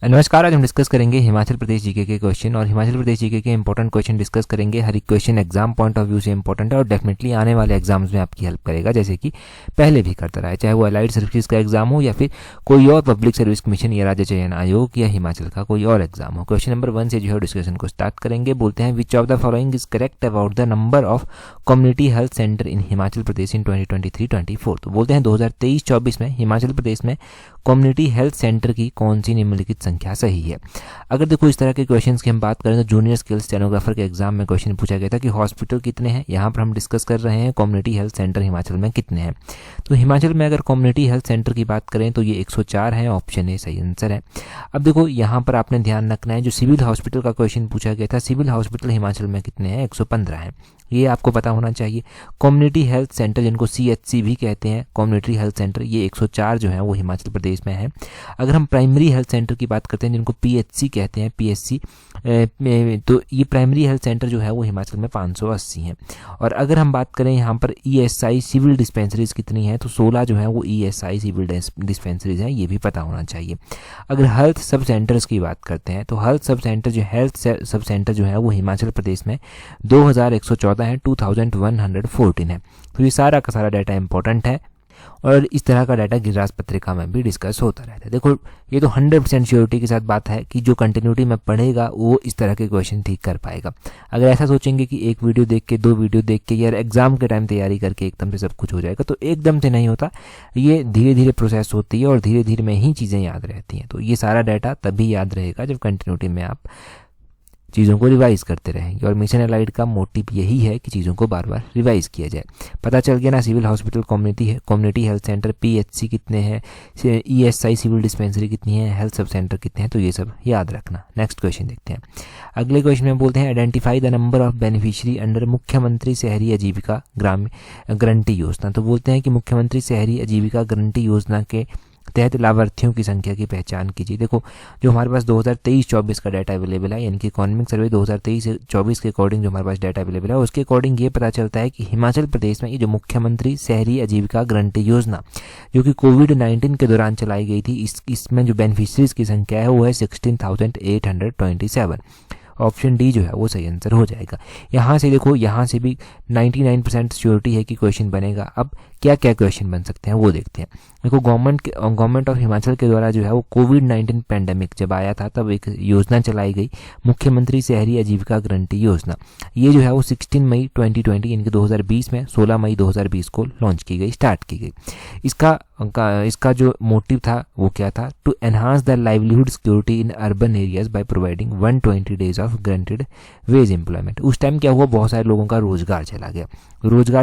नमस्कार। आज हम डिस्कस करेंगे हिमाचल प्रदेश जीके के क्वेश्चन और हिमाचल प्रदेश जीके के इंपॉर्टेंट क्वेश्चन डिस्कस करेंगे। हर एक question exam point of view से इंपॉर्टेंट है और डेफिनेटली आने वाले एग्जाम्स में आपकी हेल्प करेगा, जैसे कि पहले भी करता रहा है, चाहे वो अलाइड सर्विसेज का एग्जाम हो या फिर कोई और पब्लिक सर्विस कमीशन या राज्य चयन आयोग या हिमाचल का कोई और एग्जाम हो। क्वेश्चन नंबर 1 से जो है डिस्कशन को स्टार्ट करेंगे। बोलते हैं which of the following is correct about the number of community health centre in Himachal Pradesh in 2023-24। तो बोलते हैं 2023-24 में हिमाचल प्रदेश में कम्युनिटी हेल्थ सेंटर की कौन सी निम्नलिखित संख्या सही है। अगर देखो इस तरह के क्वेश्चंस की हम बात करें तो जूनियर स्किल स्टेनोग्राफर के एग्जाम में क्वेश्चन पूछा गया था कि हॉस्पिटल कितने हैं। यहाँ पर हम डिस्कस कर रहे हैं कम्युनिटी हेल्थ सेंटर हिमाचल में कितने हैं। तो हिमाचल में अगर कम्युनिटी हेल्थ सेंटर की बात करें तो ये 104 है। ऑप्शन ए सही आंसर है। अब देखो यहाँ पर आपने ध्यान रखना है, जो सिविल हॉस्पिटल का क्वेश्चन पूछा गया था, सिविल हॉस्पिटल हिमाचल में कितने हैं, 115 है। ये आपको पता होना चाहिए। कम्युनिटी हेल्थ सेंटर जिनको CHC भी कहते हैं, कम्युनिटी हेल्थ सेंटर, ये 104 जो है वो हिमाचल प्रदेश में है। अगर हम प्राइमरी हेल्थ सेंटर की बात करते हैं जिनको PHC कहते हैं, PSC, तो ये प्राइमरी हेल्थ सेंटर जो है वो हिमाचल में 580 हैं। और अगर हम बात करें यहाँ पर ESI सिविल डिस्पेंसरीज कितनी है, तो 16 जो है वो ESI सिविल डिस्पेंसरीज हैं, ये भी पता होना चाहिए। अगर हेल्थ सब सेंटर्स की बात करते हैं तो हेल्थ सब सेंटर जो है वो हिमाचल प्रदेश में 2114 है, 2114 है। तो ये सारा का सारा डाटा इंपॉर्टेंट है और इस तरह का डाटा गिरिराज पत्रिका में भी डिस्कस होता रहता है। देखो ये तो 100% श्योरिटी के साथ बात है कि जो कंटिन्यूटी में पढ़ेगा वो इस तरह के क्वेश्चन ठीक कर पाएगा। अगर ऐसा सोचेंगे कि एक वीडियो देख के, 2 वीडियो देख के यार एग्जाम के टाइम तैयारी करके एकदम से सब कुछ हो जाएगा, तो एकदम से नहीं होता। ये धीरे धीरे प्रोसेस होती है और धीरे धीरे में ही चीज़ें याद रहती हैं। तो ये सारा डाटा तभी याद रहेगा जब कंटिन्यूटी में आप चीज़ों को रिवाइज करते रहेंगे। और मिशन एलाइड का मोटिव यही है कि चीज़ों को बार बार रिवाइज किया जाए। पता चल गया ना, civil hospital community health centre PHC कितने हैं, ESI सिविल डिस्पेंसरी कितनी है, हेल्थ सब सेंटर कितने हैं, तो ये सब याद रखना। नेक्स्ट क्वेश्चन देखते हैं। अगले क्वेश्चन में बोलते हैं identify the number of beneficiary under मुख्यमंत्री शहरी आजीविका ग्रामीण गारंटी योजना। तो बोलते हैं कि मुख्यमंत्री शहरी आजीविका गारंटी योजना के तहत लाभार्थियों की संख्या की पहचान कीजिए। देखो जो हमारे पास 2023-24 का डाटा अवेलेबल है, यानी कि इकोनॉमिक सर्वे 2023-24 के अकॉर्डिंग जो हमारे पास डाटा अवेलेबल है, उसके अकॉर्डिंग ये पता चलता है कि हिमाचल प्रदेश में ये जो मुख्यमंत्री शहरी आजीविका गारंटी योजना जो कि कोविड-19 के दौरान चलाई गई थी, इसमें जो बेनिफिशरीज की संख्या है वो है 16,827। ऑप्शन डी जो है वो सही आंसर हो जाएगा। यहाँ से देखो, यहाँ से भी 99% श्योरिटी है कि क्वेश्चन बनेगा। अब क्या क्या क्वेश्चन बन सकते हैं वो देखते हैं। देखो गवर्नमेंट ऑफ हिमाचल के द्वारा जो है वो कोविड-19 पैंडेमिक जब आया था तब एक योजना चलाई गई, मुख्यमंत्री शहरी आजीविका गारंटी योजना। ये जो है वो 16 मई 2020 यानी कि 2020 में 16 मई 2020 को लॉन्च की गई, स्टार्ट की गई। इसका जो मोटिव था वो क्या था, to enhance the livelihood security in urban areas by providing 120 days of guaranteed wage employment. उस टाइम क्या हुआ, बहुत सारे लोगों का रोजगार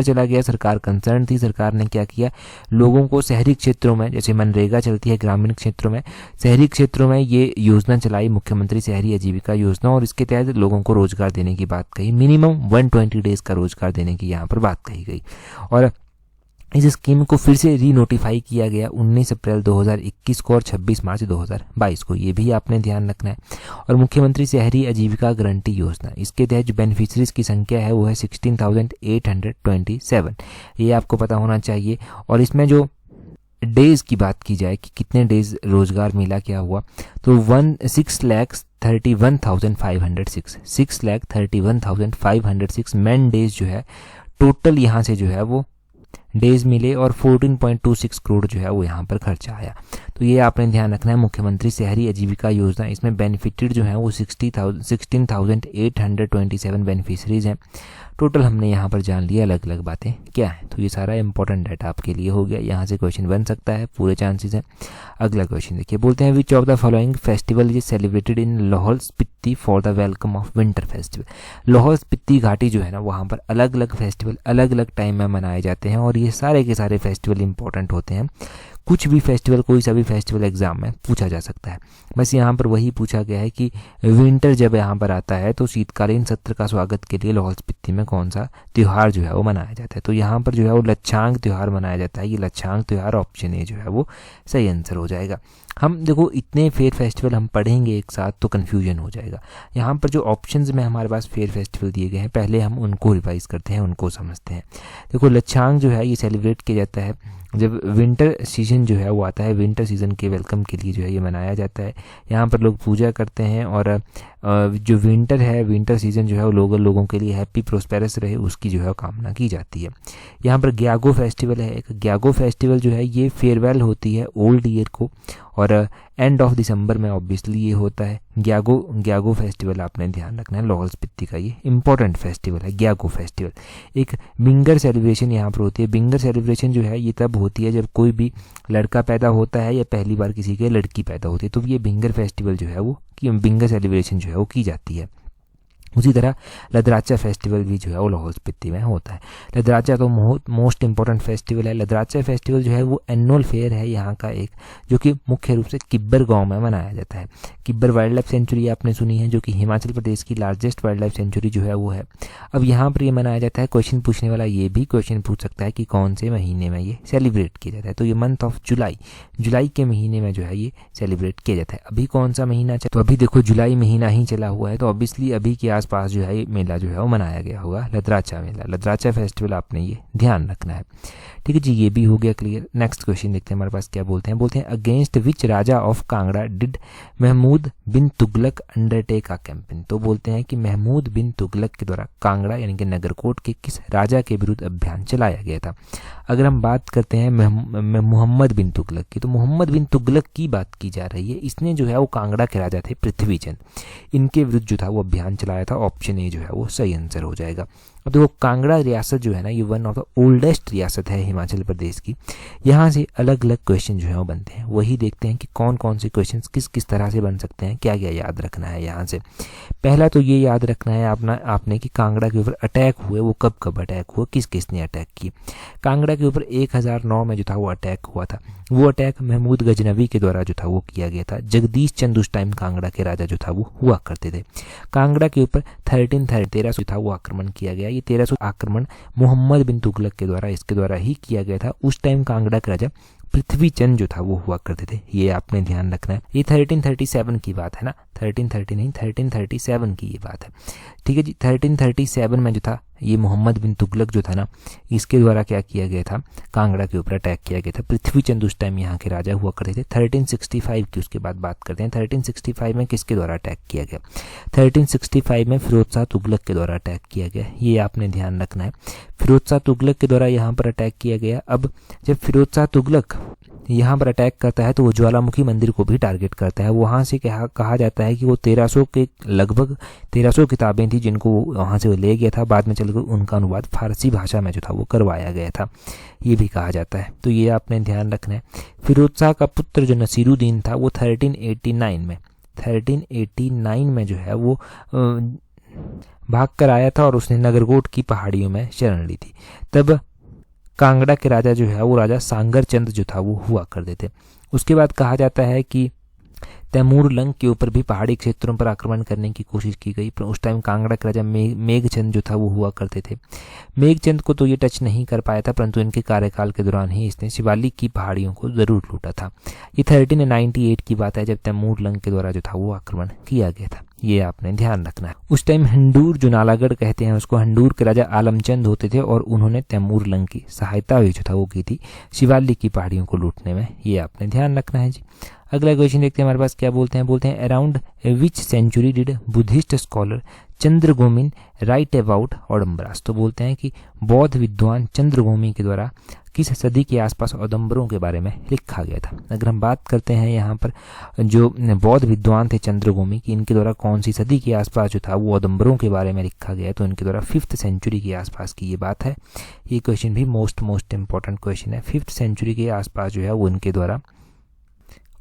चला गया। सरकार कंसर्न थी, सरकार ने क्या किया, लोगों को शहरी क्षेत्रों में, जैसे मनरेगा चलती है ग्रामीण क्षेत्रों में, शहरी क्षेत्रों में ये योजना चलाई, मुख्यमंत्री शहरी आजीविका योजना, और इसके तहत लोगों को रोजगार देने की बात कही। मिनिमम 120 डेज का रोजगार देने की यहाँ पर बात कही गई। और इस स्कीम को फिर से रीनोटिफाई किया गया 19 अप्रैल 2021 को और 26 मार्च 2022 को, ये भी आपने ध्यान रखना है। और मुख्यमंत्री शहरी आजीविका गारंटी योजना, इसके तहत जो बेनिफिशरीज की संख्या है वो है 16,827, ये आपको पता होना चाहिए। और इसमें जो डेज की बात की जाए कि कितने डेज रोजगार मिला, क्या हुआ, तो 6,31,506 मैन डेज जो है टोटल यहाँ से जो है वो डेज मिले और 14.26 करोड़ जो है वो यहाँ पर खर्चा आया। तो ये आपने ध्यान रखना है। मुख्यमंत्री शहरी आजीविका योजना, इसमें बेनिफिटेड जो है वो 16,827 बेनिफिशरीज हैं टोटल। हमने यहाँ पर जान लिया अलग अलग बातें क्या है। तो ये सारा इंपॉर्टेंट डाटा आपके लिए हो गया। यहाँ से क्वेश्चन बन सकता है, पूरे चांसेस हैं। अगला क्वेश्चन देखिए, बोलते हैं which of the following festival is celebrated in Lahaul Spiti for the welcome of winter festival. Lahaul Spiti घाटी जो है ना, वहाँ पर अलग अलग फेस्टिवल अलग अलग टाइम में मनाए जाते हैं और ये सारे के सारे फेस्टिवल इंपॉर्टेंट होते हैं। कुछ भी फेस्टिवल, कोई सा भी फेस्टिवल एग्जाम में पूछा जा सकता है। बस यहाँ पर वही पूछा गया है कि विंटर जब यहाँ पर आता है तो शीतकालीन सत्र का स्वागत के लिए लाहौल स्पीति में कौन सा त्यौहार जो है वो मनाया जाता है। तो यहाँ पर जो है वो लच्छांग त्यौहार मनाया जाता है। ये लच्छांग त्यौहार, ऑप्शन ए जो है वो सही आंसर हो जाएगा। हम देखो इतने फेयर फेस्टिवल हम पढ़ेंगे एक साथ तो कन्फ्यूजन हो जाएगा। यहाँ पर जो ऑप्शंस में हमारे पास फेयर फेस्टिवल दिए गए हैं, पहले हम उनको रिवाइज करते हैं, उनको समझते हैं। देखो लच्छांग जो है ये सेलिब्रेट किया जाता है जब विंटर सीजन जो है वो आता है, विंटर सीजन के वेलकम के लिए जो है ये मनाया जाता है। यहाँ पर लोग पूजा करते हैं और जो विंटर है, विंटर सीजन जो है वो लोगों के लिए हैप्पी प्रोस्पेरस रहे, उसकी जो है कामना की जाती है। यहाँ पर ग्यागो फेस्टिवल है। एक ग्यागो फेस्टिवल जो है ये फेयरवेल होती है ओल्ड ईयर को, और एंड ऑफ दिसंबर में ऑब्वियसली ये होता है। ग्यागो फेस्टिवल आपने ध्यान रखना है, लाहौल स्पीति का ये इंपॉर्टेंट फेस्टिवल है ग्यागो फेस्टिवल। एक बिंगर सेलिब्रेशन यहाँ पर होती है। बिंगर सेलिब्रेशन जो है ये तब होती है जब कोई भी लड़का पैदा होता है या पहली बार किसी के लड़की पैदा होती है, तो ये बिंगर फेस्टिवल जो है वो बिंगर सेलिब्रेशन जो है वो की जाती है। उसी तरह लदराचा फेस्टिवल भी जो है वो लाहौल स्पीति में होता है। लदराचा तो मोस्ट इंपॉर्टेंट फेस्टिवल है। लदराचा फेस्टिवल जो है वो एनुअल फेयर है यहाँ का एक, जो कि मुख्य रूप से किब्बर गांव में मनाया जाता है। किब्बर वाइल्ड लाइफ सेंचुरी आपने सुनी है, जो कि हिमाचल प्रदेश की लार्जेस्ट वाइल्ड लाइफ सेंचुरी जो है वो है। अब यहाँ पर ये मनाया जाता है। क्वेश्चन पूछने वाला ये भी क्वेश्चन पूछ सकता है कि कौन से महीने में ये सेलिब्रेट किया जाता है, तो ये मंथ ऑफ जुलाई के महीने में जो है ये सेलिब्रेट किया जाता है। अभी कौन सा महीना चला, तो अभी देखो जुलाई महीना ही चला हुआ है, तो ऑब्वियसली अभी के पास जो है मेला जो है वो मनाया गया होगा, लदराचा मेला, लदराचा फेस्टिवल आपने ये ध्यान रखना है। ठीक है जी, ये भी हो गया क्लियर। नेक्स्ट क्वेश्चन देखते हैं हमारे पास क्या बोलते हैं। बोलते हैं against which Raja of Kangra did Mahmud bin Tughlaq undertake a campaign. तो बोलते हैं कि महमूद बिन तुगलक के द्वारा कांगड़ा यानी कि नगरकोट के किस राजा के विरुद्ध अभियान चलाया गया था। अगर हम बात करते हैं मोहम्मद बिन तुगलक की, तो मोहम्मद बिन तुगलक की बात की जा रही है। इसने जो है वो कांगड़ा के राजा थे पृथ्वीचंद, इनके विरुद्ध जो था वो अभियान चलाया था। ऑप्शन ए जो है वो सही आंसर हो जाएगा। अब देखो कांगड़ा रियासत जो है ना, ये वन ऑफ द ओल्डेस्ट रियासत है हिमाचल प्रदेश की। यहाँ से अलग अलग क्वेश्चन जो है वो बनते हैं, वही देखते हैं कि कौन कौन से क्वेश्चन किस तरह से बन सकते हैं, क्या क्या याद रखना है यहाँ से। पहला तो ये याद रखना है आपने कि कांगड़ा के ऊपर अटैक हुए, वो कब अटैक हुआ, किसने अटैक किए। कांगड़ा के ऊपर 1009 में जो था वो अटैक हुआ था। वो अटैक महमूद गजनवी के द्वारा जो था वो किया गया था। जगदीश चंद उस टाइम कांगड़ा के राजा जो था वो हुआ करते थे। कांगड़ा के ऊपर 1300 था वो आक्रमण किया गया। ये 1300 आक्रमण मोहम्मद बिन तुगलक के द्वारा इसके द्वारा ही किया गया था। उस टाइम कांगड़ा के राजा पृथ्वीचंद जो था वो हुआ करते थे, ये आपने ध्यान रखना है। ये 1337 की बात है ना, 1330 नहीं 1337 की ये बात है। ठीक है जी, 1337 में जो था ये मोहम्मद बिन तुगलक जो था ना, इसके द्वारा क्या किया गया था, कांगड़ा के ऊपर अटैक किया गया था। पृथ्वीचंद उस टाइम यहाँ के राजा हुआ करते थे। 1365 की उसके बाद बात करते हैं। 1365 में किसके द्वारा अटैक किया गया, 1365 में फिरोज शाह तुगलक के द्वारा अटैक किया गया, ये आपने ध्यान रखना है। फिरोज शाह तुगलक के द्वारा यहाँ पर अटैक किया गया। अब जब फिरोज शाह तुगलक यहाँ पर अटैक करता है तो वो ज्वालामुखी मंदिर को भी टारगेट करता है। वहाँ से कहा जाता है कि वो 1300 के लगभग 1300 किताबें थी जिनको वहाँ से वो ले गया था। बाद में चलकर उनका अनुवाद फारसी भाषा में जो था वो करवाया गया था, ये भी कहा जाता है। तो ये आपने ध्यान रखना है। फिरोज शाह का पुत्र जो नसीरुद्दीन था वो 1389 में जो है वो भाग कर आया था और उसने नगरकोट की पहाड़ियों में शरण ली थी। तब कांगड़ा के राजा जो है वो राजा सांगर चंद जो था वो हुआ करते थे। उसके बाद कहा जाता है कि तैमूर लंग के ऊपर भी पहाड़ी क्षेत्रों पर आक्रमण करने की कोशिश की गई, पर उस टाइम कांगड़ा के राजा मेघचंद जो था वो हुआ करते थे। मेघचंद को तो ये टच नहीं कर पाया था, परंतु इनके कार्यकाल के दौरान ही इसने शिवालिक की पहाड़ियों को जरूर लूटा था। ये 1398 की बात है जब तैमूर लंग के द्वारा जो था वो आक्रमण किया गया था, ये आपने ध्यान रखना है। उस टाइम हंडूर जो नालागढ़ कहते हैं उसको, हंडूर के राजा आलमचंद होते थे और उन्होंने तैमूर लंग की सहायता हुई जो था वो की थी शिवालिक की पहाड़ियों को लूटने में, ये आपने ध्यान रखना है जी। अगला क्वेश्चन देखते हैं हमारे पास क्या बोलते हैं around which century did Buddhist scholar Chandragomin write about Audumbaras. तो बोलते हैं कि बौद्ध विद्वान चंद्रगोमी के द्वारा किस सदी के आसपास औदम्बरों के बारे में लिखा गया था। अगर हम बात करते हैं यहाँ पर जो बौद्ध विद्वान थे चंद्रगोमी की, इनके द्वारा कौन सी सदी के आसपास जो था वो औदम्बरों के बारे में लिखा गया, तो इनके द्वारा 5th सेंचुरी के आसपास की ये बात है। ये क्वेश्चन भी मोस्ट इंपॉर्टेंट क्वेश्चन है। 5th सेंचुरी के आसपास जो है वो इनके द्वारा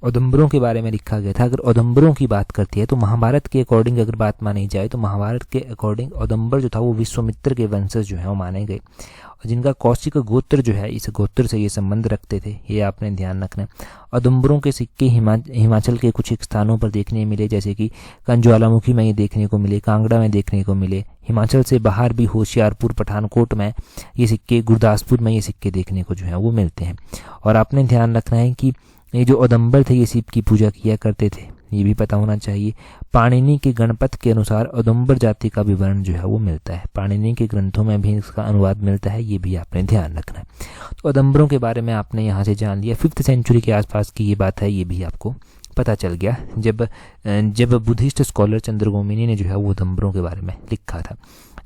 औदम्बरों के बारे में लिखा गया था। अगर औदम्बरों की बात करती है तो महाभारत के अकॉर्डिंग अगर बात मानी जाए तो महाभारत के अकॉर्डिंग औदम्बर जो था वो विश्वामित्र के वंशज जो है वो माने गए, और जिनका कौशिक गोत्र जो है इस गोत्र से ये संबंध रखते थे, ये आपने ध्यान रखना है। औदम्बरों के सिक्के हिमाचल के कुछ एक स्थानों पर देखने मिले, जैसे कि ज्वालामुखी में ये देखने को मिले, कांगड़ा में देखने को मिले। हिमाचल से बाहर भी होशियारपुर पठानकोट में ये सिक्के, गुरदासपुर में ये सिक्के देखने को जो है वो मिलते हैं। और आपने ध्यान रखना है कि ये जो औदम्बर थे ये शिव की पूजा किया करते थे, ये भी पता होना चाहिए। पाणिनि के गणपथ के अनुसार औदुंबर जाति का विवरण जो है वो मिलता है, पाणिनि के ग्रंथों में भी इसका अनुवाद मिलता है, ये भी आपने ध्यान रखना है। तो औदुंबरों के बारे में आपने यहाँ से जान लिया। 5th सेंचुरी के आसपास की ये बात है, ये भी आपको पता चल गया जब बुद्धिस्ट स्कॉलर चंद्रगोमिनी ने जो है वो औदुंबरों के बारे में लिखा था।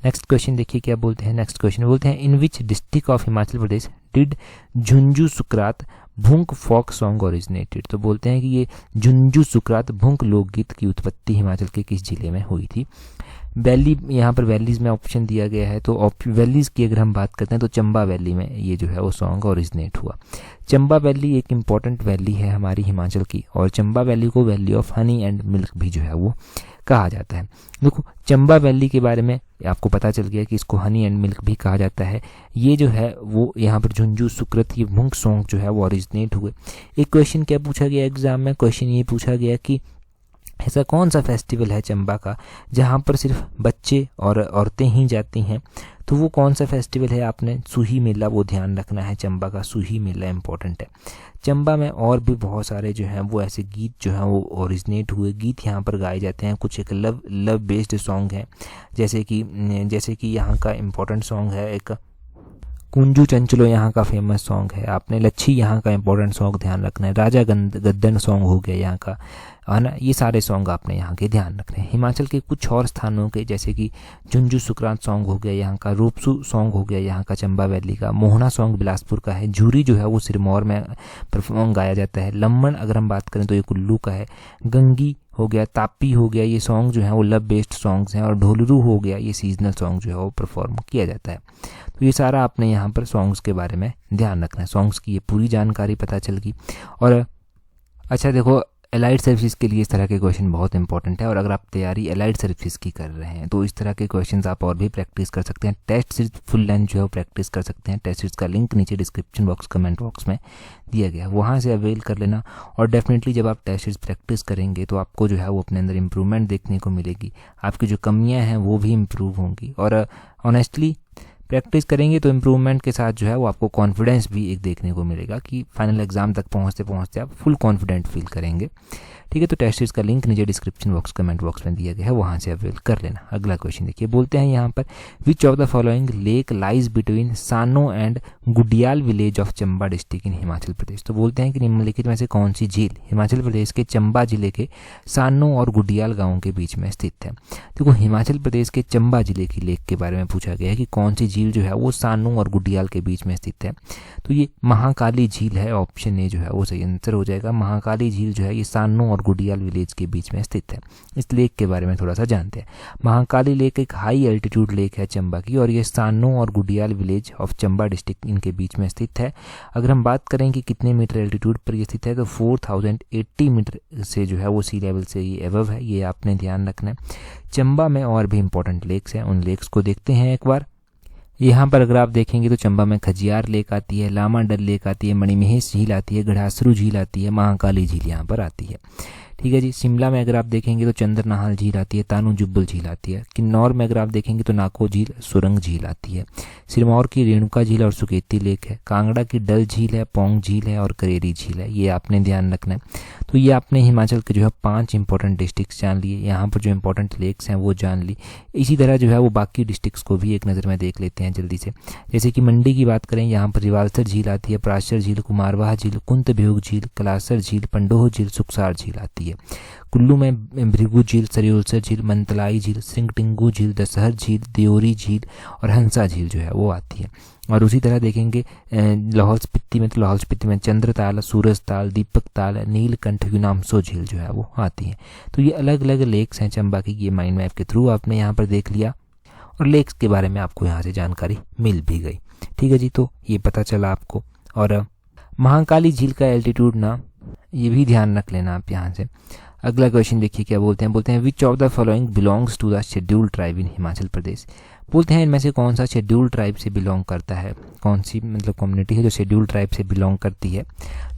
नेक्स्ट क्वेश्चन देखिए क्या बोलते हैं। नेक्स्ट क्वेश्चन बोलते हैं in which district of Himachal Pradesh did झुंझुनू सुकरात भुंक फोक सॉन्ग ओरिजिनेटेड। तो बोलते हैं कि ये झुंझुनू सुकरात भुंक लोकगीत की उत्पत्ति हिमाचल के किस जिले में हुई थी। वैली, यहाँ पर वैलीज में ऑप्शन दिया गया है, तो वैलीज की अगर हम बात करते हैं तो चंबा वैली में ये जो है वो सॉन्ग ओरिजिनेट हुआ। चंबा वैली एक इम्पॉर्टेंट वैली है हमारी हिमाचल की, और चंबा वैली को valley of honey and milk भी जो है वो कहा जाता है। देखो चंबा वैली के बारे में आपको पता चल गया कि इसको हनी एंड मिल्क भी कहा जाता है। ये जो है वो यहाँ पर झुंझुनू सुकृत ये भुंक सॉन्ग जो है वो ओरिजिनेट हुए। एक क्वेश्चन क्या पूछा गया एग्जाम में, क्वेश्चन ये पूछा गया कि ऐसा कौन सा फेस्टिवल है चंबा का जहाँ पर सिर्फ बच्चे और औरतें ही जाती हैं। तो वो कौन सा फेस्टिवल है, आपने सूही मेला वो ध्यान रखना है, चंबा का सूही मेला इंपॉर्टेंट है। चंबा में और भी बहुत सारे जो हैं वो ऐसे गीत जो हैं वो ओरिजिनेट हुए, गीत यहाँ पर गाए जाते हैं। कुछ एक लव बेस्ड सॉन्ग हैं, जैसे कि यहाँ का इम्पोर्टेंट सॉन्ग है एक कुंजू चंचलो, यहाँ का फेमस सॉन्ग है। आपने लच्छी यहाँ का इंपॉर्टेंट सॉन्ग ध्यान रखना है। राजा गद्दन सॉन्ग हो गया यहाँ का, है ना। ये सारे सॉन्ग आपने यहाँ के ध्यान रखने हैं। हिमाचल के कुछ और स्थानों के जैसे कि झुंझुनू सुकरात सॉन्ग हो गया यहाँ का, रूपसू सॉन्ग हो गया यहाँ का चंबा वैली का, मोहना सॉन्ग बिलासपुर का है, झूरी जो है वो सिरमौर में परफॉर्म गाया जाता है, लम्बन अगर हम बात करें तो ये कुल्लू का है, गंगी हो गया, तापी हो गया, ये सॉन्ग जो है वो लव बेस्ड सॉन्ग्स हैं, और ढोलरू हो गया, ये सीजनल सॉन्ग जो है वो परफॉर्म किया जाता है। तो ये सारा आपने यहाँ पर सॉन्ग्स के बारे में ध्यान रखना है। सॉन्ग्स की ये पूरी जानकारी पता चल गई। और अच्छा देखो, एलाइड सर्विसेज के लिए इस तरह के क्वेश्चन बहुत इंपॉर्टेंट है, और अगर आप तैयारी एलाइड सर्विसेज की कर रहे हैं तो इस तरह के क्वेश्चंस आप और भी प्रैक्टिस कर सकते हैं। टेस्ट सीरीज फुल लेंथ जो है वो प्रैक्टिस कर सकते हैं। टेस्ट सीरीज का लिंक नीचे डिस्क्रिप्शन बॉक्स कमेंट बॉक्स में दिया गया है, वहाँ से अवेल कर लेना। और डेफिनेटली जब आप टेस्ट सीरीज प्रैक्टिस करेंगे तो आपको जो है वो अपने अंदर इंप्रूवमेंट देखने को मिलेगी, आपकी जो कमियाँ हैं वो भी इम्प्रूव होंगी। और ऑनेस्टली प्रैक्टिस करेंगे तो इम्प्रूवमेंट के साथ जो है वो आपको कॉन्फिडेंस भी एक देखने को मिलेगा कि फाइनल एग्जाम तक पहुंचते पहुंचते आप फुल कॉन्फिडेंट फील करेंगे। ठीक है, तो टेस्ट सीरीज का लिंक नीचे डिस्क्रिप्शन बॉक्स कमेंट बॉक्स में दिया गया है, वहाँ से अवेल कर लेना। अगला क्वेश्चन देखिए, बोलते हैं यहाँ पर which of the following lake lies between Sano and Gudiyal village of Chamba district in Himachal Pradesh. तो बोलते हैं कि निम्नलिखित में से कौन सी झील हिमाचल प्रदेश के चंबा जिले के सानो और गुडियाल गाँव के बीच में स्थित है। देखो हिमाचल प्रदेश के चंबा जिले की लेक के बारे में पूछा गया है कि कौन सी झील जो है वो सानो और गुडियाल के बीच में स्थित है। तो ये महाकाली झील है, ऑप्शन ए जो है वो सही आंसर हो जाएगा। महाकाली झील जो है ये सानो और गुडियाल विलेज के बीच में स्थित है। इस लेक के बारे में थोड़ा सा जानते हैं। महाकाली लेक एक हाई एल्टीट्यूड लेक है चंबा की, और ये सानो और Gudiyal village of Chamba district इनके बीच में स्थित है। अगर हम बात करें कि कितने मीटर एल्टीट्यूड पर ये स्थित है तो 4080 मीटर से जो है वो सी लेवल से ये एबव है, ये आपने ध्यान रखना है। चंबा में और भी इंपॉर्टेंट लेक्स हैं, उन लेक्स को देखते हैं एक बार। यहाँ पर अगर आप देखेंगे तो चंबा में खजियार लेक आती है, लामाडल लेक आती है, मणिमहेश झील आती है, गढ़ासरू झील आती है, महाकाली झील यहाँ पर आती है। ठीक है जी। शिमला में अगर आप देखेंगे तो चंद्रनाहल झील आती है, तानू जुब्बल झील आती है। किन्नौर में अगर आप देखेंगे तो नाको झील, सुरंग झील आती है। सिरमौर की रेणुका झील और सुकेती लेक है। कांगड़ा की डल झील है, पोंग झील है और करेरी झील है, ये आपने ध्यान रखना है। तो ये आपने हिमाचल के जो है 5 इंपॉर्टेंट डिस्ट्रिक्ट्स जान लिए, यहाँ पर जो इंपॉर्टेंट लेक्स हैं वो जान ली। इसी तरह जो है वो बाकी डिस्ट्रिक्ट्स को भी एक नज़र में देख लेते हैं जल्दी से। जैसे कि मंडी की बात करें, यहाँ पर रिवालसर झील आती है, पराशर झील, कुमारवाह झील, कुंतभ्योग झील, कलासर झील, पंडोह झील, सुखसार झील आती है। कुल्लू में भृगु झील, सरियोलसर झील, मंतलाई झील, सिंगटिंगू झील, दशहर झील, दियोरी झील और हंसा झील जो है वो आती है। और उसी तरह देखेंगे लाहौल स्पीति में, तो लाहौल स्पीति में चंद्रताल, सूरजताल, दीपक ताल, नीलकंठ, यूनामसो झील जो है वो आती है। तो ये अलग अलग लेक्स हैं चंबा की, ये माइंड मैप के थ्रू आपने यहाँ पर देख लिया और लेक्स के बारे में आपको यहाँ से जानकारी मिल भी गई। ठीक है जी, तो ये पता चला आपको। और महाकाली झील का एल्टीट्यूड ना ये भी ध्यान रख लेना आप यहाँ से। अगला क्वेश्चन देखिए क्या बोलते हैं which of the following belongs to the scheduled tribe in Himachal Pradesh. बोलते हैं इनमें से कौन सा शेड्यूल्ड ट्राइब से बिलोंग करता है, कौन सी मतलब कम्युनिटी है जो शेड्यूल्ड ट्राइब से बिलोंग करती है।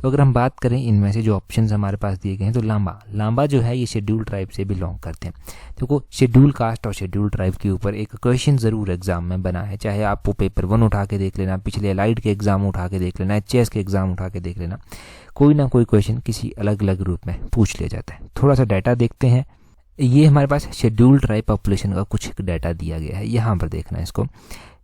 तो अगर हम बात करें इनमें से जो ऑप्शंस हमारे पास दिए गए हैं, तो लांबा जो है ये शेड्यूल्ड ट्राइब से बिलोंग करते हैं। देखो शेड्यूल कास्ट और शेड्यूल्ड ट्राइब के ऊपर एक क्वेश्चन ज़रूर एग्जाम में बना है, चाहे आप वो पेपर 1 उठा के देख लेना, पिछले एलाइड के एग्जाम उठा के देख लेना, HS के एग्जाम उठा के देख लेना, कोई ना कोई क्वेश्चन किसी अलग अलग रूप में पूछ लिया जाता है। थोड़ा सा डाटा देखते हैं। ये हमारे पास शेड्यूल्ड ट्राइब पॉपुलेशन का कुछ डाटा दिया गया है, यहाँ पर देखना है इसको।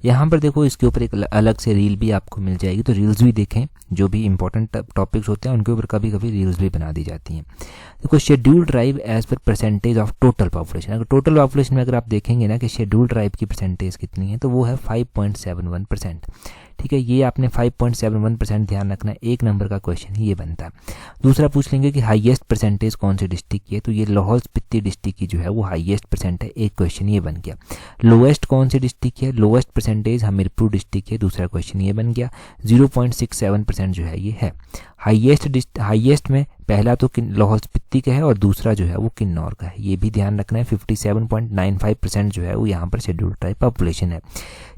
यहाँ पर देखो इसके ऊपर एक अलग से रील भी आपको मिल जाएगी, तो रील्स भी देखें। जो भी इंपॉर्टेंट टॉपिक्स होते हैं उनके ऊपर कभी कभी रील्स भी बना दी जाती हैं। देखो scheduled tribe as per percentage of total population, अगर टोटल पॉपुलेशन में अगर आप देखेंगे ना कि शेड्यूल्ड ट्राइब की परसेंटेज कितनी है, तो वो है 5.71%। ठीक है, ये आपने 5.71% ध्यान रखना है। एक नंबर का क्वेश्चन ये बनता है। दूसरा पूछ लेंगे कि हाईएस्ट परसेंटेज कौन सी डिस्ट्रिक्ट की है, तो ये लाहौल स्पीति डिस्ट्रिक्ट की जो है वो हाईएस्ट परसेंट है, एक क्वेश्चन ये बन गया। लोएस्ट कौन सी डिस्ट्रिक्ट है, लोएस्ट परसेंटेज हमीरपुर डिस्ट्रिक्ट है, दूसरा क्वेश्चन ये बन गया। 0.67% जो है ये है। हाईएस्ट में पहला तो लाहौल स्पीति का है और दूसरा जो है वो किन्नौर का है, ये भी ध्यान रखना है। 57.95% जो है वो यहाँ पर शेड्यूल्ड ट्राइब पॉपुलेशन है।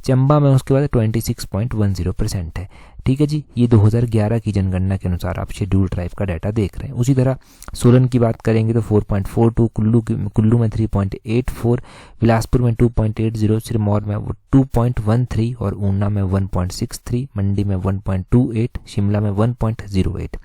चंबा में उसके बाद 26.10% है। ठीक है जी, ये 2011 की जनगणना के अनुसार आप शेड्यूल्ड ट्राइब का डाटा देख रहे हैं। उसी तरह सोलन की बात करेंगे तो 4.42, कुल्लू में 3.84, बिलासपुर में 2.80, सिरमौर में 2.13 और ऊना में 1.63, मंडी में 1.28, शिमला में 1.08।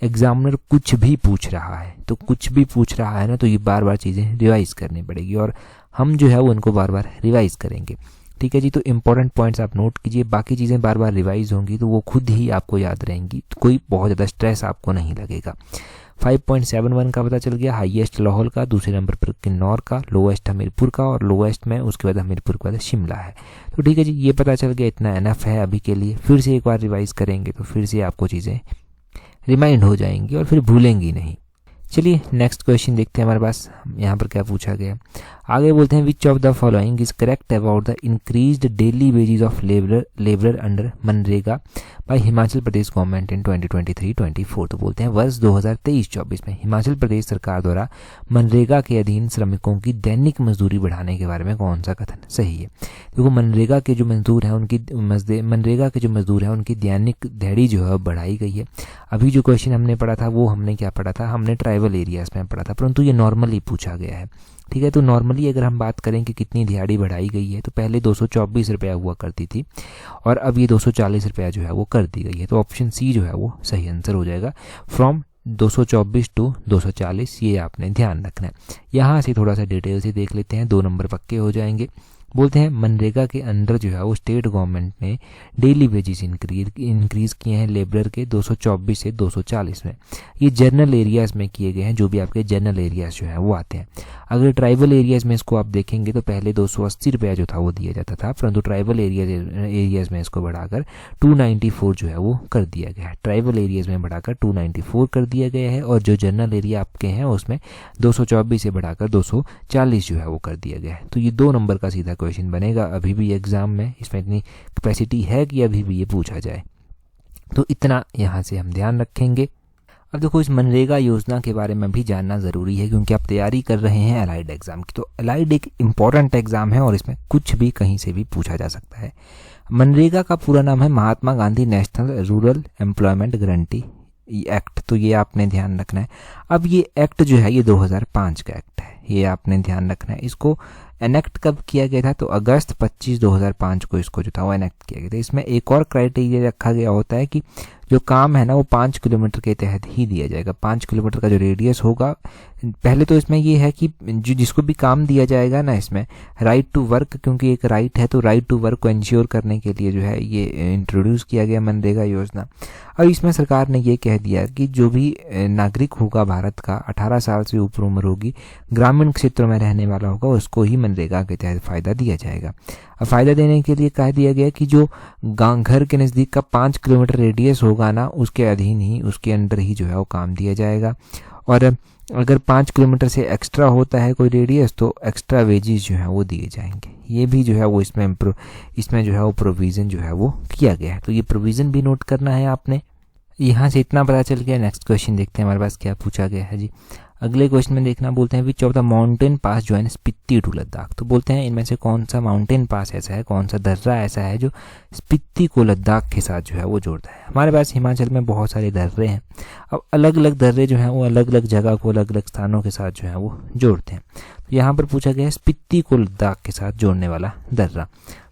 एग्जामिनर कुछ भी पूछ रहा है तो कुछ भी पूछ रहा है ना, तो ये बार बार चीज़ें रिवाइज करनी पड़ेगी और हम जो है वो उनको बार बार रिवाइज करेंगे। ठीक है जी, तो इंपॉर्टेंट पॉइंट्स आप नोट कीजिए, बाकी चीज़ें बार बार रिवाइज होंगी तो वो खुद ही आपको याद रहेंगी, तो कोई बहुत ज़्यादा स्ट्रेस आपको नहीं लगेगा। 5.71 का पता चल गया, हाईएस्ट लाहौल का, दूसरे नंबर पर किन्नौर का, लोएस्ट हमीरपुर का और लोएस्ट में उसके बाद हमीरपुर के बाद शिमला है। तो ठीक है जी, ये पता चल गया, इतना एनफ है अभी के लिए। फिर से एक बार रिवाइज करेंगे तो फिर से आपको चीज़ें रिमाइंड हो जाएंगी और फिर भूलेंगी नहीं। चलिए नेक्स्ट क्वेश्चन देखते हैं हमारे पास यहाँ पर क्या पूछा गया। आगे बोलते हैं which of the following is correct about the increased daily wages of labourer under MNREGA by Himachal Pradesh government in 2023-24। तो बोलते हैं वर्ष 2023-24 में हिमाचल प्रदेश सरकार द्वारा मनरेगा के अधीन श्रमिकों की दैनिक मजदूरी बढ़ाने के बारे में कौन सा कथन सही है। देखो मनरेगा के जो मजदूर हैं उनकी दैनिक दिहाड़ी जो है बढ़ाई गई है। अभी जो क्वेश्चन हमने पढ़ा था वो हमने क्या पढ़ा था, हमने ट्राइबल एरियाज में पढ़ा था, परंतु ये नॉर्मली पूछा गया है। ठीक है, तो नॉर्मली अगर हम बात करें कि कितनी दिहाड़ी बढ़ाई गई है, तो पहले 224 रुपया हुआ करती थी और अब ये 240 रुपया जो है वो कर दी गई है। तो ऑप्शन सी जो है वो सही आंसर हो जाएगा। फ्रॉम 224 टू 240, ये आपने ध्यान रखना है। यहाँ से थोड़ा सा डिटेल से देख लेते हैं, 2 नंबर पक्के हो जाएंगे। बोलते हैं मनरेगा के अंदर जो है वो स्टेट गवर्नमेंट ने डेली वेजेस इंक्रीज़ किए हैं लेबर के 224 से 240 में। ये जनरल एरियाज़ में किए गए हैं, जो भी आपके जनरल एरियाज़ जो है वो आते हैं। अगर ट्राइबल एरियाज़ में इसको आप देखेंगे तो पहले 280 रुपया जो था वो दिया जाता था, परंतु ट्राइबल एरियाज़ में इसको बढ़ाकर 294 जो है वो कर दिया गया है। ट्राइबल एरियाज़ में बढ़ाकर 294 कर दिया गया है और जो जनरल एरिया आपके हैं उसमें 224 से बढ़ाकर 240 जो है वो कर दिया गया है। तो ये 2 नंबर का सीधा क्वेश्चन बनेगा। अभी भी एग्जाम में इसमें इतनी कैपेसिटी है कि अभी भी ये पूछा जाए, तो इतना यहाँ से हम ध्यान रखेंगे। अब देखो इस मनरेगा योजना के बारे में भी जानना ज़रूरी है, क्योंकि आप तैयारी कर रहे हैं अलाइड एग्ज़ाम की। तो अलाइड एक इम्पॉर्टेंट एग्ज़ाम है और इसमें कुछ भी कहीं से भी पूछा जा सकता है। मनरेगा का पूरा नाम है Mahatma Gandhi national rural employment guarantee act, तो ये आपने ध्यान रखना है। अब ये एक्ट जो है ये 2005 का एक्ट है, ये आपने ध्यान रखना है। इसको एनेक्ट कब किया गया था, तो अगस्त 25 2005 को इसको जो था वो एनेक्ट किया गया था। इसमें एक और क्राइटेरिया रखा गया होता है कि जो काम है ना वो 5 किलोमीटर के तहत ही दिया जाएगा। 5 किलोमीटर का जो रेडियस होगा, पहले तो इसमें ये है कि जो जिसको भी काम दिया जाएगा ना, इसमें राइट टू वर्क, क्योंकि एक राइट है, तो राइट टू वर्क को इंश्योर करने के लिए जो है ये इंट्रोड्यूस किया गया मनरेगा योजना। और इसमें सरकार ने ये कह दिया कि जो भी नागरिक होगा भारत का 18 साल से ऊपर उम्र होगी, ग्रामीण क्षेत्रों में रहने वाला होगा, उसको ही मनरेगा के तहत फ़ायदा दिया जाएगा। अब फ़ायदा देने के लिए कह दिया गया कि जो घर के नज़दीक का 5 किलोमीटर रेडियस होगा ना, उसके अधीन ही, उसके अंडर ही जो है वो काम दिया जाएगा। और अगर 5 किलोमीटर से एक्स्ट्रा होता है कोई रेडियस, तो एक्स्ट्रा वेजेस जो है वो दिए जाएंगे। ये भी जो है वो इसमें जो है वो प्रोविज़न जो है वो किया गया है। तो ये प्रोविज़न भी नोट करना है आपने। यहाँ से इतना पता चल गया। नेक्स्ट क्वेश्चन देखते हैं हमारे पास क्या पूछा गया है जी। अगले क्वेश्चन में देखना, बोलते हैं which of the mountain pass join Spiti to Ladakh. तो बोलते हैं इनमें से कौन सा माउंटेन पास ऐसा है, कौन सा दर्रा ऐसा है जो स्पीति को लद्दाख के साथ जो है वो जोड़ता है। हमारे पास हिमाचल में बहुत सारे दर्रे हैं। अब अलग अलग दर्रे जो हैं वो अलग अलग जगह को अलग अलग स्थानों के साथ जो है वो जोड़ते हैं। यहाँ पर पूछा गया है स्पीति को लद्दाख के साथ जोड़ने वाला दर्रा।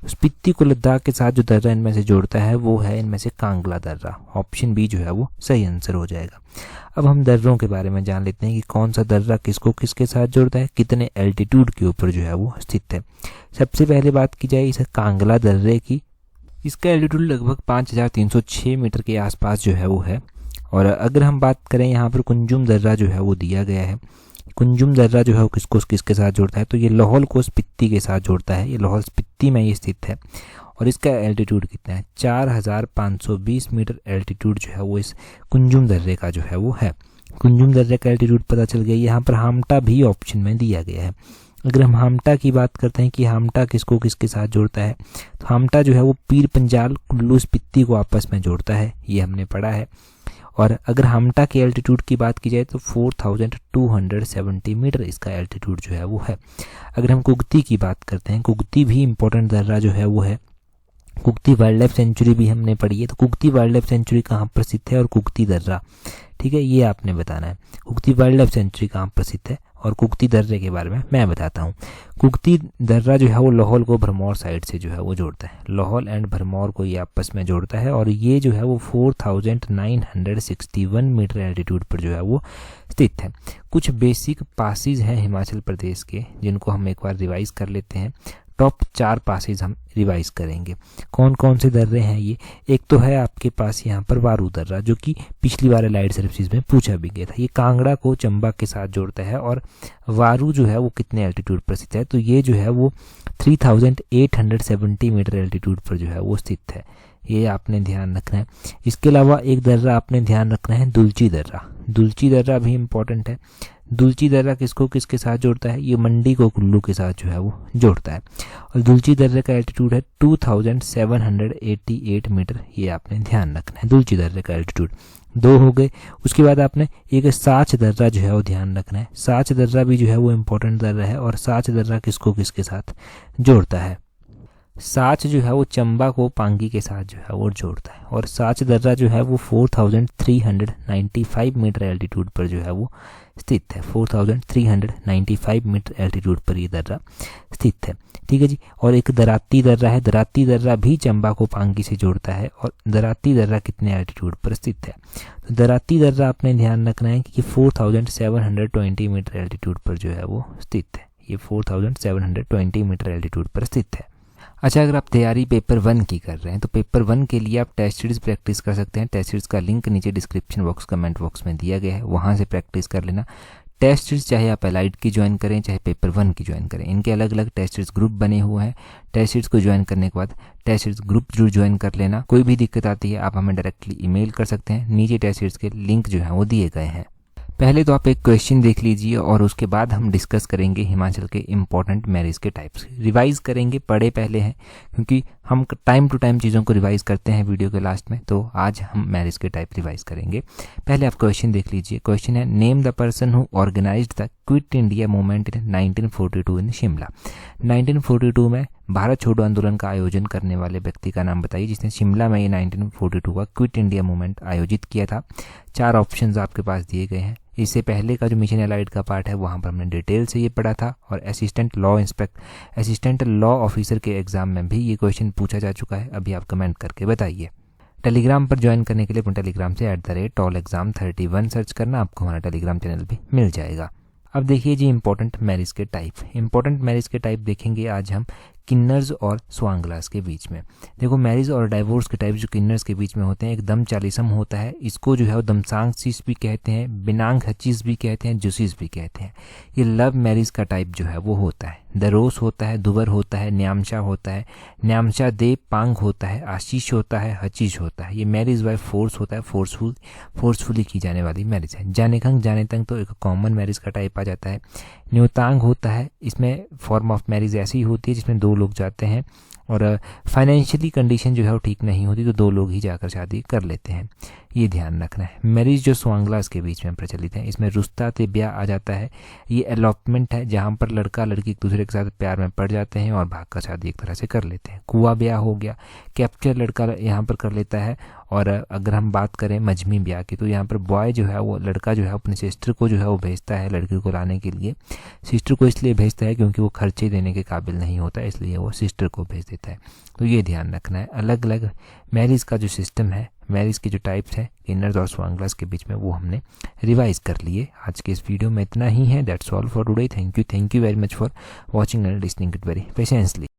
स्पीति को लद्दाख के साथ जो दर्रा इनमें से जोड़ता है वो है इनमें से कांगला दर्रा। ऑप्शन बी जो है वो सही आंसर हो जाएगा। अब हम दर्रों के बारे में जान लेते हैं कि कौन सा दर्रा किसको किसके साथ जोड़ता है, कितने एल्टीट्यूड के ऊपर जो है वो स्थित है। सबसे पहले बात की जाए इस कांगला दर्रे की, इसका एल्टीट्यूड लगभग 5306 मीटर के आसपास जो है वो है। और अगर हम बात करें यहाँ पर कुंजुम दर्रा जो है वो दिया गया है। कुंजुम दर्रा जो है वो किसको किसके साथ जोड़ता है, तो ये लाहौल को स्पीति के साथ जोड़ता है। ये लाहौल स्पीति में ये स्थित है और इसका एल्टीट्यूड कितना है, 4520 मीटर एल्टीट्यूड जो है वो इस कुंजुम दर्रे का जो है वो है। कुंजुम दर्रे का एल्टीट्यूड पता चल गया। यहाँ पर हामटा भी ऑप्शन में दिया गया है। अगर हम हामटा की बात करते हैं कि हामटा किसको किसके साथ जोड़ता है, तो हामटा जो है वो पीर पंजाल कुल्लू स्पीति को आपस में जोड़ता है, ये हमने पढ़ा है। और अगर हामटा के एल्टीट्यूड की बात की जाए तो 4270 मीटर इसका एल्टीट्यूड जो है वो है। अगर हम कुगती की बात करते हैं, कुगती भी इंपॉर्टेंट दर्रा जो है वो है। कुगती वाइल्ड लाइफ सेंचुरी भी हमने पढ़ी है, तो कुगती वाइल्ड लाइफ सेंचुरी कहाँ पर स्थित है और कुगती दर्रा, ठीक है, ये आपने बताना है। कुगती वाइल्ड लाइफ सेंचुरी कहाँ पर स्थित है और कुगती दर्रे के बारे में मैं बताता हूँ। कुगती दर्रा जो है वो लाहौल को भरमौर साइड से जो है वो जोड़ता है। लाहौल एंड भरमौर को ये आपस में जोड़ता है और ये जो है वो 4961 मीटर एल्टीट्यूड पर जो है वो स्थित है। कुछ बेसिक पासेज हैं हिमाचल प्रदेश के जिनको हम एक बार रिवाइज कर लेते हैं। टॉप 4 पासेज हम रिवाइज करेंगे। कौन कौन से दर्रे हैं ये, एक तो है आपके पास यहाँ पर वारू दर्रा जो कि पिछली बार अलाइड सर्विसेज में पूछा भी गया था। ये कांगड़ा को चंबा के साथ जोड़ता है और वारू जो है वो कितने एल्टीट्यूड पर स्थित है, तो ये जो है वो 3870 मीटर एल्टीट्यूड पर जो है वो स्थित है, ये आपने ध्यान रखना है। इसके अलावा एक दर्रा आपने ध्यान रखना है दुलची दर्रा। दुलची दर्रा भी इंपॉर्टेंट है। दुलची दर्रा किसको किसके साथ जोड़ता है, ये मंडी को कुल्लू के साथ जो है वो जोड़ता है और दुलची दर्रे का एल्टीट्यूड है 2788 मीटर, ये आपने ध्यान रखना है। दुलची दर्रे का एल्टीट्यूड 2 हो गए। उसके बाद आपने एक साच दर्रा जो है वो ध्यान रखना है। साच दर्रा भी जो है वो इंपॉर्टेंट दर्रा है और साच दर्रा किसको किसके साथ जोड़ता है, साच जो है वो चंबा को पांगी के साथ जो है वो जोड़ता है और साच दर्रा जो है वो 4395 मीटर एल्टीट्यूड पर जो है वो स्थित है। 4395 मीटर एल्टीट्यूड पर ये दर्रा स्थित है, ठीक है जी। और एक दराती दर्रा है। दराती दर्रा भी चंबा को पांगी से जोड़ता है और दराती दर्रा कितने एल्टीट्यूड पर स्थित है, तो दराती दर्रा आपने ध्यान रखना है कि 4720 मीटर एल्टीट्यूड पर जो है वो स्थित है। ये 4720 मीटर एल्टीट्यूड पर स्थित है। अच्छा, अगर आप तैयारी पेपर 1 की कर रहे हैं तो पेपर 1 के लिए आप टेस्ट सीरीज प्रैक्टिस कर सकते हैं। टेस्ट सीरीज का लिंक नीचे डिस्क्रिप्शन बॉक्स कमेंट बॉक्स में दिया गया है, वहाँ से प्रैक्टिस कर लेना। टेस्ट सीरीज चाहे आप एलाइड की ज्वाइन करें चाहे पेपर 1 की ज्वाइन करें, इनके अलग अलग टेस्ट सीरीज ग्रुप बने हुए हैं। टेस्ट सीरीज को ज्वाइन करने के बाद टेस्ट सीरीज ग्रुप जरूर ज्वाइन कर लेना। कोई भी दिक्कत आती है आप हमें डायरेक्टली ईमेल कर सकते हैं, नीचे टेस्ट सीरीज के लिंक जो है वो दिए गए हैं। पहले तो आप एक क्वेश्चन देख लीजिए और उसके बाद हम डिस्कस करेंगे हिमाचल के इंपॉर्टेंट मैरिज के टाइप्स। रिवाइज करेंगे, पढ़े पहले हैं क्योंकि हम टाइम टू टाइम चीज़ों को रिवाइज करते हैं वीडियो के लास्ट में, तो आज हम मैरिज के टाइप रिवाइज करेंगे। पहले आप क्वेश्चन देख लीजिए। क्वेश्चन है, name the person who organised the quit India movement in 1942 in Shimla. 1942 में भारत छोड़ो आंदोलन का आयोजन करने वाले व्यक्ति का नाम बताइए जिसने शिमला में ये 1942 का क्विट इंडिया मूवमेंट आयोजित किया था। 4 ऑप्शंस आपके पास दिए गए हैं। इससे पहले का जो मिशन एलाइड का पार्ट है वहाँ पर हमने डिटेल से ये पढ़ा था और असिस्टेंट लॉ ऑफिसर के एग्जाम में भी ये क्वेश्चन पूछा जा चुका है। अभी आप कमेंट करके बताइए। टेलीग्राम पर ज्वाइन करने के लिए अपने टेलीग्राम से @tallexam31 सर्च करना, आपको हमारा टेलीग्राम चैनल भी मिल जाएगा। अब देखिए जी इंपॉर्टेंट मैरिज के टाइप। इंपॉर्टेंट मैरिज के टाइप देखेंगे आज हम किन्नर्स और स्वांगलास के बीच में। देखो, मैरिज और डाइवोर्स के टाइप जो किन्नर्स के बीच में होते हैं, एक दम चालीसम होता है, इसको जो है वो दमसांगसीस भी कहते हैं, बिनांग हचीस भी कहते हैं, जुसीस भी कहते हैं। ये लव मैरिज का टाइप जो है वो होता है। दरोस होता है, दुवर होता है, न्यामशा होता है, न्यामशा दे पांग होता है, आशीष होता है, हचीश होता है। ये मैरिज बाय फोर्स होता है, फोर्सफुली की जाने वाली मैरिज है। जाने खंग जाने तंग तो एक कॉमन मैरिज का टाइप आ जाता है। न्योतांग होता है, इसमें फॉर्म ऑफ मैरिज ऐसी होती है जिसमें 2 लोग जाते हैं और फाइनेंशियली कंडीशन जो है वो ठीक नहीं होती तो 2 लोग ही जाकर शादी कर लेते हैं। ये ध्यान रखना है। मैरिज जो स्वांगलास के बीच में प्रचलित है, इसमें रुस्ता ते ब्याह आ जाता है। ये एलॉपमेंट है जहाँ पर लड़का लड़की एक दूसरे के साथ प्यार में पड़ जाते हैं और भाग कर शादी एक तरह से कर लेते हैं। कुआ ब्याह हो गया, कैप्चर लड़का यहाँ पर कर लेता है। और अगर हम बात करें मजमी ब्याह की, तो यहाँ पर बॉय जो है वो, लड़का जो है अपनी सिस्टर को जो है वो भेजता है लड़की को लाने के लिए। सिस्टर को इसलिए भेजता है क्योंकि वो खर्चे देने के काबिल नहीं होता, इसलिए वो सिस्टर को भेज देता है। तो ये ध्यान रखना है। अलग अलग मैरिज का जो सिस्टम है, मैरिज के जो टाइप्स हैं किन्नर्स और स्वांगलास के बीच में, वो हमने रिवाइज कर लिए। आज के इस वीडियो में इतना ही है। That's all for today. Thank you very much for watching and listening it very patiently.